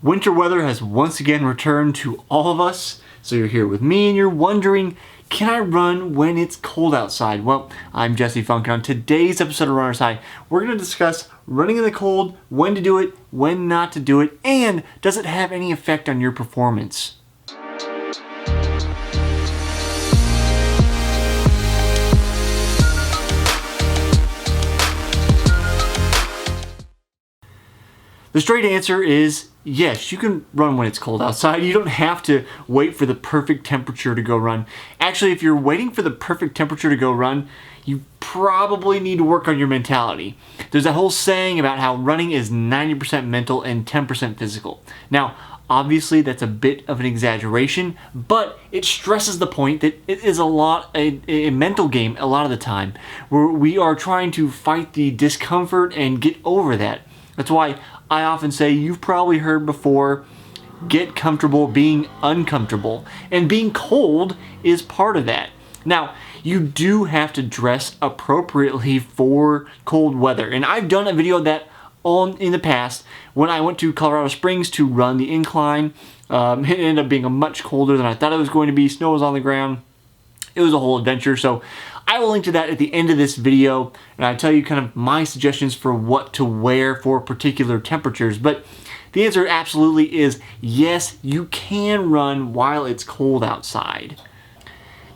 Winter weather has once again returned to all of us. So you're here with me and you're wondering, can I run when it's cold outside? Well, I'm Jesse Funk, and on today's episode of Runner's High, we're going to discuss running in the cold, when to do it, when not to do it, and does it have any effect on your performance? The straight answer is yes, you can run when it's cold outside. You don't have to wait for the perfect temperature to go run. Actually, if you're waiting for the perfect temperature to go run, you probably need to work on your mentality. There's a whole saying about how running is 90% mental and 10% physical. Now, obviously that's a bit of an exaggeration, but it stresses the point that it is a mental game a lot of the time, where we are trying to fight the discomfort and get over that. That's why I often say, you've probably heard before, get comfortable being uncomfortable. And being cold is part of that. Now, you do have to dress appropriately for cold weather. And I've done a video of that in the past when I went to Colorado Springs to run the incline. It ended up being much colder than I thought it was going to be. Snow was on the ground. It was a whole adventure. So I will link to that at the end of this video, and I tell you kind of my suggestions for what to wear for particular temperatures. But the answer absolutely is yes, you can run while it's cold outside.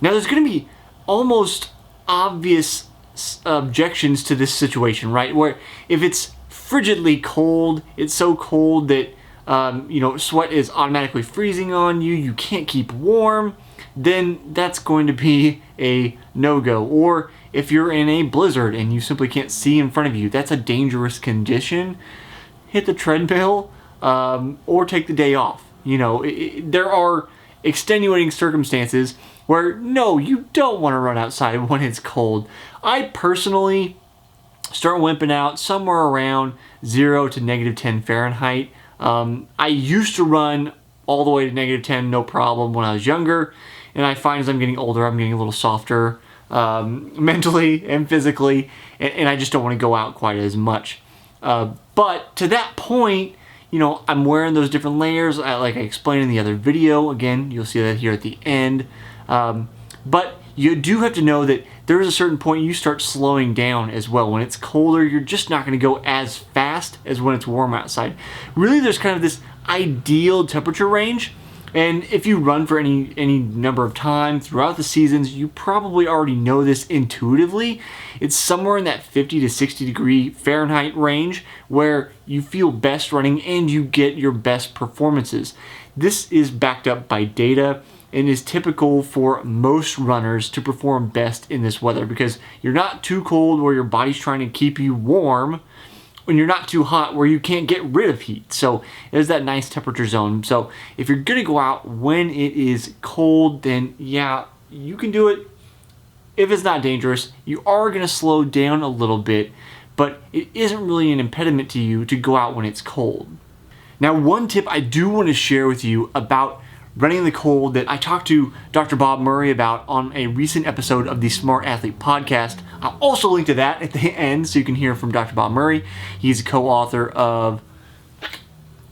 Now there's going to be almost obvious objections to this situation, right? Where if it's frigidly cold, it's so cold that sweat is automatically freezing on you, you can't keep warm, then that's going to be a no-go. Or if you're in a blizzard and you simply can't see in front of you, that's a dangerous condition. Hit the treadmill or take the day off. There are extenuating circumstances where no, you don't want to run outside when it's cold. I personally start wimping out somewhere around 0 to -10 Fahrenheit. I used to run all the way to -10, no problem, when I was younger. And I find as I'm getting older, I'm getting a little softer mentally and physically, and I just don't want to go out quite as much. But to that point, I'm wearing those different layers, like I explained in the other video. Again, you'll see that here at the end. But you do have to know that there is a certain point you start slowing down as well. When it's colder, you're just not going to go as fast as when it's warm outside. Really, there's kind of this ideal temperature range. And if you run for any number of times throughout the seasons, you probably already know this intuitively. It's somewhere in that 50 to 60 degree Fahrenheit range where you feel best running and you get your best performances. This is backed up by data and is typical for most runners to perform best in this weather, because you're not too cold where your body's trying to keep you warm, when you're not too hot where you can't get rid of heat. So there's that nice temperature zone. So if you're gonna go out when it is cold, then yeah, you can do it. If it's not dangerous, you are gonna slow down a little bit, but it isn't really an impediment to you to go out when it's cold. Now, one tip I do want to share with you about running in the cold that I talked to Dr. Bob Murray about on a recent episode of the Smart Athlete podcast. I'll also link to that at the end so you can hear from Dr. Bob Murray. He's a co-author of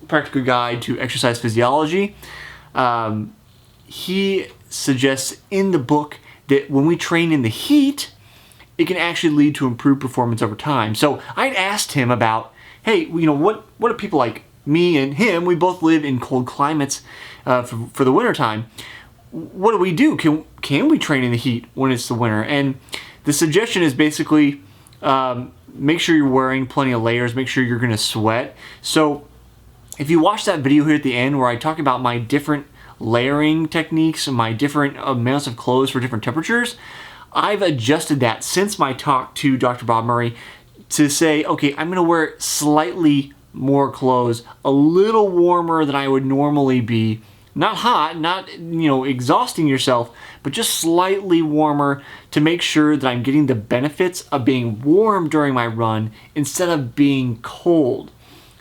Practical Guide to Exercise Physiology. He suggests in the book that when we train in the heat, it can actually lead to improved performance over time. So I'd asked him about, hey, what do people like me and him, we both live in cold climates for the wintertime. What do we do? Can we train in the heat when it's the winter? And the suggestion is basically make sure you're wearing plenty of layers, make sure you're going to sweat. So if you watch that video here at the end where I talk about my different layering techniques and my different amounts of clothes for different temperatures, I've adjusted that since my talk to Dr. Bob Murray to say, okay, I'm going to wear slightly more clothes, a little warmer than I would normally be. Not hot, not exhausting yourself, but just slightly warmer to make sure that I'm getting the benefits of being warm during my run instead of being cold.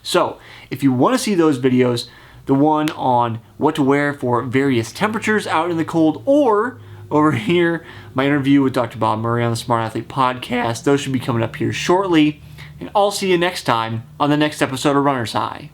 So if you want to see those videos, the one on what to wear for various temperatures out in the cold, or over here, my interview with Dr. Bob Murray on the Smart Athlete podcast, those should be coming up here shortly. And I'll see you next time on the next episode of Runner's High.